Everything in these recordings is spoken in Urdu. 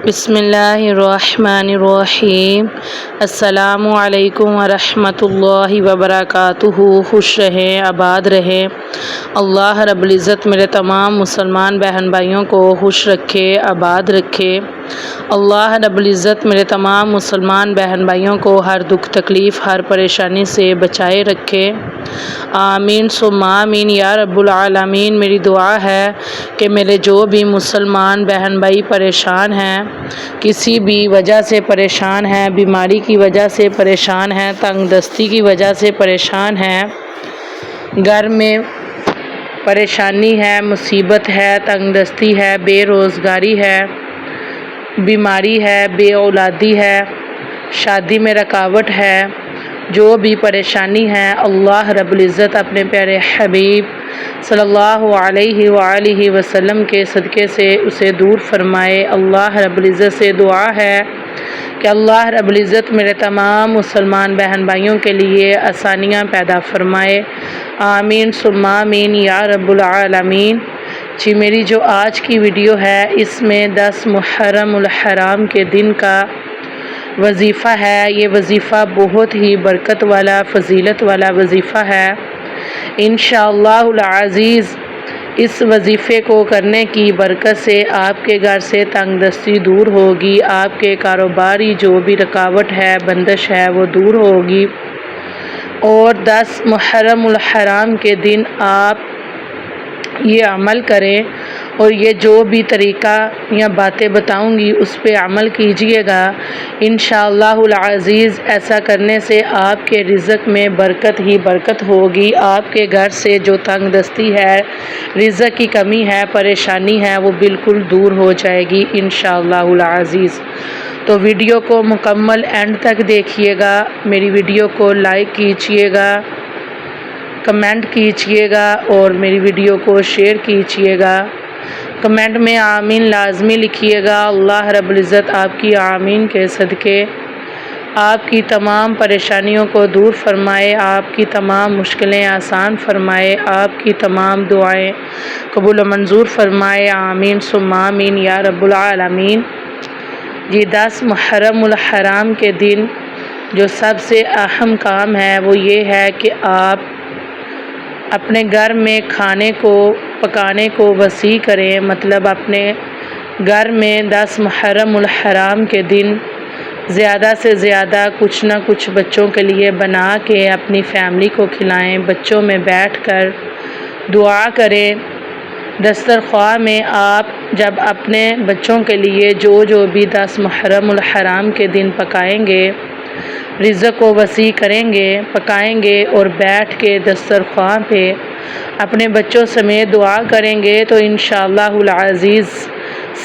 بسم اللہ الرحمن الرحیم۔ السلام علیکم ورحمۃ اللہ وبرکاتہ۔ خوش رہیں، آباد رہیں۔ اللہ رب العزت میرے تمام مسلمان بہن بھائیوں کو خوش رکھے، آباد رکھے۔ اللہ رب العزت میرے تمام مسلمان بہن بھائیوں کو ہر دکھ تکلیف، ہر پریشانی سے بچائے رکھے۔ آمین ثم آمین یا رب العالمین۔ میری دعا ہے کہ میرے جو بھی مسلمان بہن بھائی پریشان ہیں، کسی بھی وجہ سے پریشان ہیں، بیماری کی وجہ سے پریشان ہیں، تنگ دستی کی وجہ سے پریشان ہیں، گھر میں پریشانی ہے، مصیبت ہے، تنگ دستی ہے، بے روزگاری ہے، بیماری ہے، بے اولادی ہے، شادی میں رکاوٹ ہے، جو بھی پریشانی ہے، اللہ رب العزت اپنے پیارے حبیب صلی اللہ علیہ وآلہ وسلم کے صدقے سے اسے دور فرمائے۔ اللہ رب العزت سے دعا ہے کہ اللہ رب العزت میرے تمام مسلمان بہن بھائیوں کے لیے آسانیاں پیدا فرمائے۔ آمین ثم آمین یا رب العالمین۔ جی میری جو آج کی ویڈیو ہے، اس میں 10 محرم الحرام کے دن کا وظیفہ ہے۔ یہ وظیفہ بہت ہی برکت والا، فضیلت والا وظیفہ ہے۔ انشاءاللہ العزیز اس وظیفے کو کرنے کی برکت سے آپ کے گھر سے تنگ دستی دور ہوگی، آپ کے کاروباری جو بھی رکاوٹ ہے، بندش ہے، وہ دور ہوگی۔ اور 10 محرم الحرام کے دن آپ یہ عمل کریں، اور یہ جو بھی طریقہ یا باتیں بتاؤں گی اس پہ عمل کیجئے گا۔ انشاءاللہ العزیز ایسا کرنے سے آپ کے رزق میں برکت ہی برکت ہوگی۔ آپ کے گھر سے جو تنگ دستی ہے، رزق کی کمی ہے، پریشانی ہے، وہ بالکل دور ہو جائے گی انشاءاللہ العزیز۔ تو ویڈیو کو مکمل اینڈ تک دیکھیے گا، میری ویڈیو کو لائک کیجئے گا، کمنٹ کیجئے گا، اور میری ویڈیو کو شیئر کیجئے گا۔ کمنٹ میں آمین لازمی لکھیے گا۔ اللہ رب العزت آپ کی آمین کے صدقے آپ کی تمام پریشانیوں کو دور فرمائے، آپ کی تمام مشکلیں آسان فرمائے، آپ کی تمام دعائیں قبول و منظور فرمائے۔ آمین ثم آمین یا رب العالمین۔ یہ 10 محرم الحرام کے دن جو سب سے اہم کام ہے وہ یہ ہے کہ آپ اپنے گھر میں کھانے کو پکانے کو وسیع کریں، مطلب اپنے گھر میں 10 محرم الحرام کے دن زیادہ سے زیادہ کچھ نہ کچھ بچوں کے لیے بنا کے اپنی فیملی کو کھلائیں، بچوں میں بیٹھ کر دعا کریں۔ دسترخواں میں آپ جب اپنے بچوں کے لیے جو بھی 10 محرم الحرام کے دن پکائیں گے، رزق کو وسیع کریں گے، پکائیں گے، اور بیٹھ کے دسترخوان پہ اپنے بچوں سمیت دعا کریں گے تو انشاءاللہ العزیز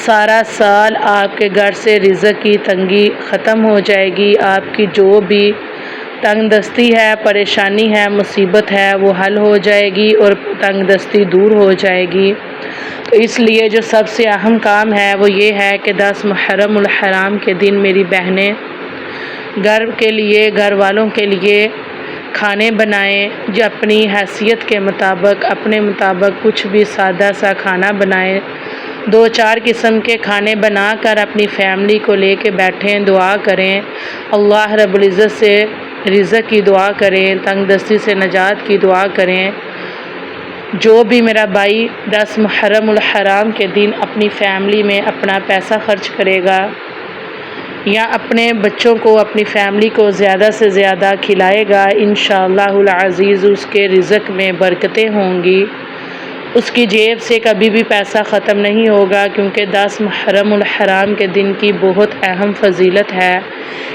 سارا سال آپ کے گھر سے رزق کی تنگی ختم ہو جائے گی۔ آپ کی جو بھی تنگ دستی ہے، پریشانی ہے، مصیبت ہے، وہ حل ہو جائے گی اور تنگ دستی دور ہو جائے گی۔ تو اس لیے جو سب سے اہم کام ہے وہ یہ ہے کہ 10 محرم الحرام کے دن میری بہنیں گھر کے لیے، گھر والوں کے لیے کھانے بنائیں، جو اپنی حیثیت کے مطابق، اپنے مطابق کچھ بھی سادہ سا کھانا بنائیں، 2-4 قسم کے کھانے بنا کر اپنی فیملی کو لے کے بیٹھیں، دعا کریں، اللہ رب العزت سے رزق کی دعا کریں، تنگ دستی سے نجات کی دعا کریں۔ جو بھی میرا بھائی 10 محرم الحرام کے دن اپنی فیملی میں اپنا پیسہ خرچ کرے گا یا اپنے بچوں کو، اپنی فیملی کو زیادہ سے زیادہ کھلائے گا، انشاءاللہ العزیز اس کے رزق میں برکتیں ہوں گی، اس کی جیب سے کبھی بھی پیسہ ختم نہیں ہوگا، کیونکہ 10 محرم الحرام کے دن کی بہت اہم فضیلت ہے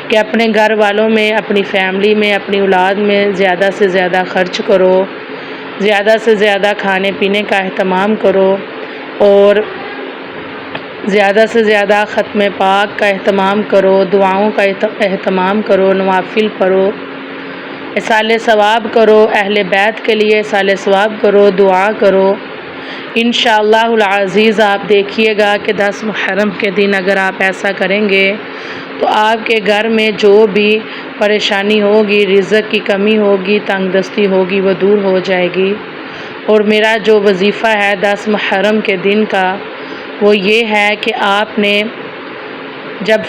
کہ اپنے گھر والوں میں، اپنی فیملی میں، اپنی اولاد میں زیادہ سے زیادہ خرچ کرو، زیادہ سے زیادہ کھانے پینے کا اہتمام کرو، اور زیادہ سے زیادہ ختم پاک کا اہتمام کرو، دعاؤں کا اہتمام کرو، نوافل پڑھو، ایصال ثواب کرو، اہل بیت کے لیے ایصال ثواب کرو، دعا کرو۔ انشاءاللہ العزیز آپ دیکھیے گا کہ 10 محرم کے دن اگر آپ ایسا کریں گے تو آپ کے گھر میں جو بھی پریشانی ہوگی، رزق کی کمی ہوگی، تنگ دستی ہوگی، وہ دور ہو جائے گی۔ اور میرا جو وظیفہ ہے 10 محرم کے دن کا وہ یہ ہے کہ آپ نے جب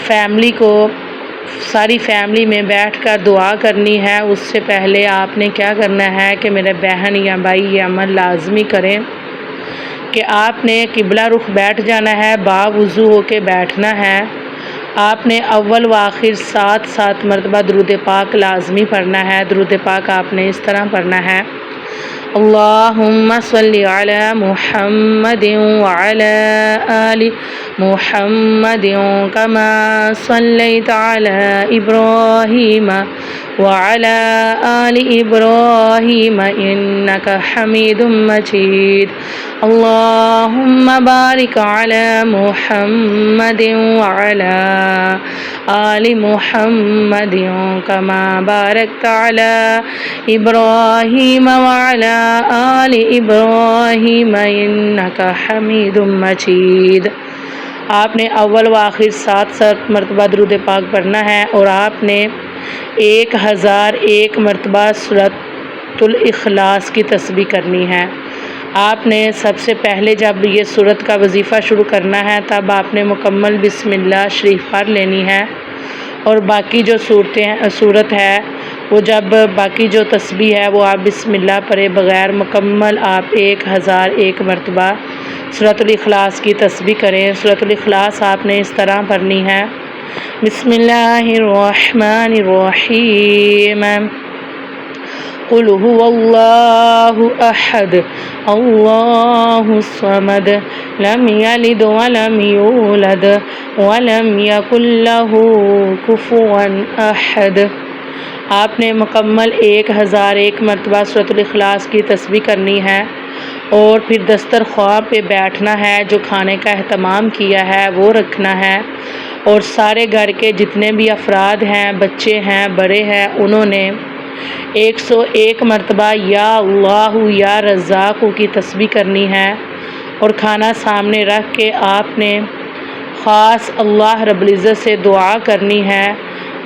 ساری فیملی میں بیٹھ کر دعا کرنی ہے، اس سے پہلے آپ نے کیا کرنا ہے کہ میرے بہن یا بھائی یہ عمل لازمی کریں کہ آپ نے قبلہ رخ بیٹھ جانا ہے، باوضو ہو کے بیٹھنا ہے۔ آپ نے اول و آخر 7 مرتبہ درود پاک لازمی پڑھنا ہے۔ درود پاک آپ نے اس طرح پڑھنا ہے: اللہم صلی علی محمد وعلی آل محمد کما صلیت علی ابراہیم وعلی آل ابراہیم انک حمید مجید۔ اللہم بارک علی محمد وعلی آل محمد کما بارکت علی ابراہیم وعلی آل ابراہیم انک حمید مجید۔ آپ نے اول و آخر 7 مرتبہ درود پاک پڑھنا ہے، اور آپ نے 1001 مرتبہ سورۃ الاخلاص کی تسبیح کرنی ہے۔ آپ نے سب سے پہلے جب یہ سورت کا وظیفہ شروع کرنا ہے تب آپ نے مکمل بسم اللہ شریف پڑھ لینی ہے، اور باقی جو صورت ہے وہ جب باقی جو تسبیح ہے وہ آپ بسم اللہ پڑھے بغیر مکمل آپ 1001 مرتبہ سورۃ الاخلاص کی تسبیح کریں۔ سورۃ الاخلاص آپ نے اس طرح پڑھنی ہے: بسم اللہ الرحمن الرحیم، قل هو اللہ احد اللہ الصمد لم یلد ولم یولد ولم یکن لہ کفوا احد۔ آپ نے مکمل 1001 مرتبہ سورۃ الاخلاص کی تسبیح کرنی ہے، اور پھر دسترخوان پہ بیٹھنا ہے، جو کھانے کا اہتمام کیا ہے وہ رکھنا ہے، اور سارے گھر کے جتنے بھی افراد ہیں، بچے ہیں، بڑے ہیں، انہوں نے 101 مرتبہ یا اللہ یا رزاق کی تسبیح کرنی ہے، اور کھانا سامنے رکھ کے آپ نے خاص اللہ رب العزت سے دعا کرنی ہے،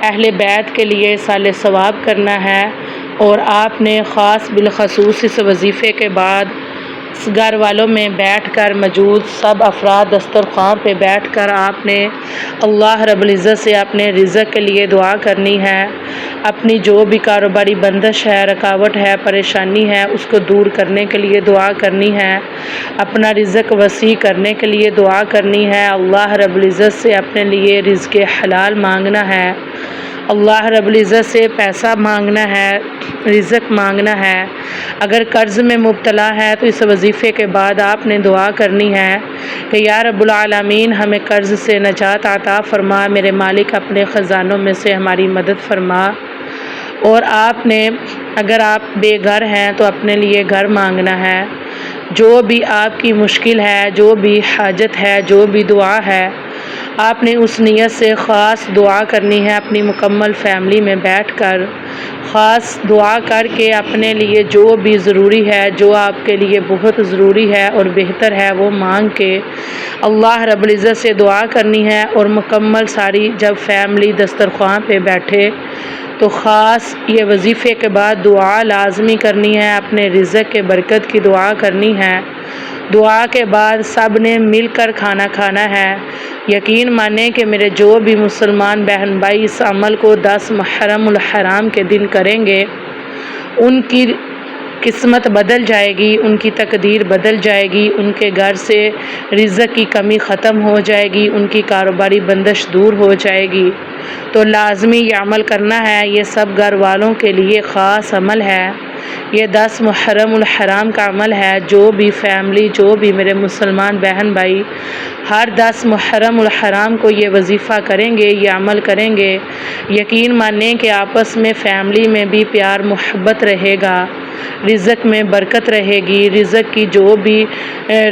اہل بیت کے لیے سال ثواب کرنا ہے، اور آپ نے خاص بالخصوص اس وظیفے کے بعد گھر والوں میں بیٹھ کر موجود سب افراد دسترخوان پہ بیٹھ کر آپ نے اللہ رب العزت سے اپنے رزق کے لیے دعا کرنی ہے، اپنی جو بھی کاروباری بندش ہے، رکاوٹ ہے، پریشانی ہے، اس کو دور کرنے کے لیے دعا کرنی ہے، اپنا رزق وسیع کرنے کے لیے دعا کرنی ہے، اللہ رب العزت سے اپنے لیے رزق حلال مانگنا ہے، اللہ رب العزت سے پیسہ مانگنا ہے، رزق مانگنا ہے۔ اگر قرض میں مبتلا ہے تو اس وظیفے کے بعد آپ نے دعا کرنی ہے کہ یا رب العالمین ہمیں قرض سے نجات عطا فرما، میرے مالک اپنے خزانوں میں سے ہماری مدد فرما۔ اور آپ نے اگر آپ بے گھر ہیں تو اپنے لیے گھر مانگنا ہے، جو بھی آپ کی مشکل ہے، جو بھی حاجت ہے، جو بھی دعا ہے، آپ نے اس نیت سے خاص دعا کرنی ہے، اپنی مکمل فیملی میں بیٹھ کر خاص دعا کر کے اپنے لیے جو بھی ضروری ہے، جو آپ کے لیے بہت ضروری ہے اور بہتر ہے، وہ مانگ کے اللہ رب العزت سے دعا کرنی ہے، اور مکمل ساری جب فیملی دسترخوان پہ بیٹھے تو خاص یہ وظیفے کے بعد دعا لازمی کرنی ہے، اپنے رزق کے برکت کی دعا کرنی ہے۔ دعا کے بعد سب نے مل کر کھانا کھانا ہے۔ یقین مانیں کہ میرے جو بھی مسلمان بہن بھائی اس عمل کو 10 محرم الحرام کے دن کریں گے، ان کی قسمت بدل جائے گی، ان کی تقدیر بدل جائے گی، ان کے گھر سے رزق کی کمی ختم ہو جائے گی، ان کی کاروباری بندش دور ہو جائے گی۔ تو لازمی یہ عمل کرنا ہے، یہ سب گھر والوں کے لیے خاص عمل ہے، یہ 10 محرم الحرام کا عمل ہے۔ جو بھی فیملی، جو بھی میرے مسلمان بہن بھائی ہر 10 محرم الحرام کو یہ وظیفہ کریں گے، یہ عمل کریں گے، یقین مانیں کہ آپس میں فیملی میں بھی پیار محبت رہے گا، رزق میں برکت رہے گی، رزق کی جو بھی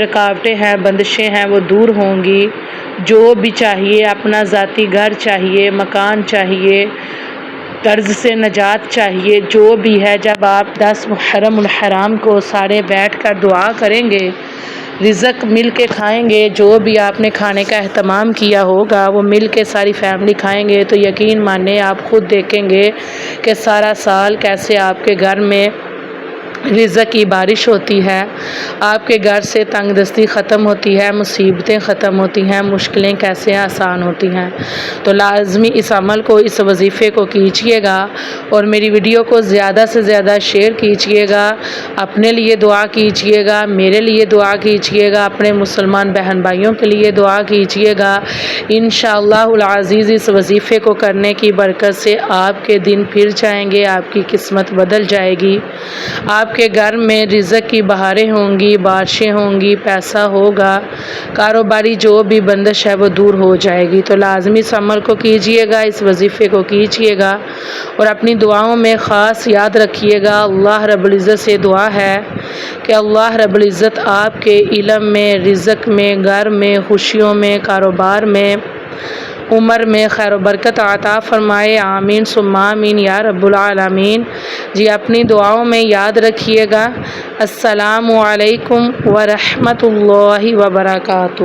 رکاوٹیں ہیں، بندشیں ہیں، وہ دور ہوں گی۔ جو بھی چاہیے، اپنا ذاتی گھر چاہیے، مکان چاہیے، قرض سے نجات چاہیے، جو بھی ہے، جب آپ 10 محرم الحرام کو سارے بیٹھ کر دعا کریں گے، رزق مل کے کھائیں گے، جو بھی آپ نے کھانے کا اہتمام کیا ہوگا وہ مل کے ساری فیملی کھائیں گے، تو یقین مانیں آپ خود دیکھیں گے کہ سارا سال کیسے آپ کے گھر میں رزق کی بارش ہوتی ہے، آپ کے گھر سے تنگ دستی ختم ہوتی ہے، مصیبتیں ختم ہوتی ہیں، مشکلیں کیسے آسان ہوتی ہیں۔ تو لازمی اس عمل کو، اس وظیفے کو کیجیے گا اور میری ویڈیو کو زیادہ سے زیادہ شیئر کیجیے گا، اپنے لیے دعا کیجیے گا، میرے لیے دعا کیجیے گا، اپنے مسلمان بہن بھائیوں کے لیے دعا کیجیے گا۔ انشاءاللہ العزیز اس وظیفے کو کرنے کی برکت سے آپ کے دن پھر جائیں گے، آپ کی قسمت بدل جائے گی، آپ کے گھر میں رزق کی بہاریں ہوں گی، بارشیں ہوں گی، پیسہ ہوگا، کاروباری جو بھی بندش ہے وہ دور ہو جائے گی۔ تو لازمی اس عمل کو کیجیے گا، اس وظیفے کو کیجیے گا اور اپنی دعاؤں میں خاص یاد رکھیے گا۔ اللہ رب العزت سے دعا ہے کہ اللہ رب العزت آپ کے علم میں، رزق میں، گھر میں، خوشیوں میں، کاروبار میں، عمر میں خیر و برکت عطا فرمائے۔ آمین ثم آمین یا رب العالمین۔ جی اپنی دعاؤں میں یاد رکھیے گا۔ السلام علیکم ورحمۃ اللہ وبرکاتہ۔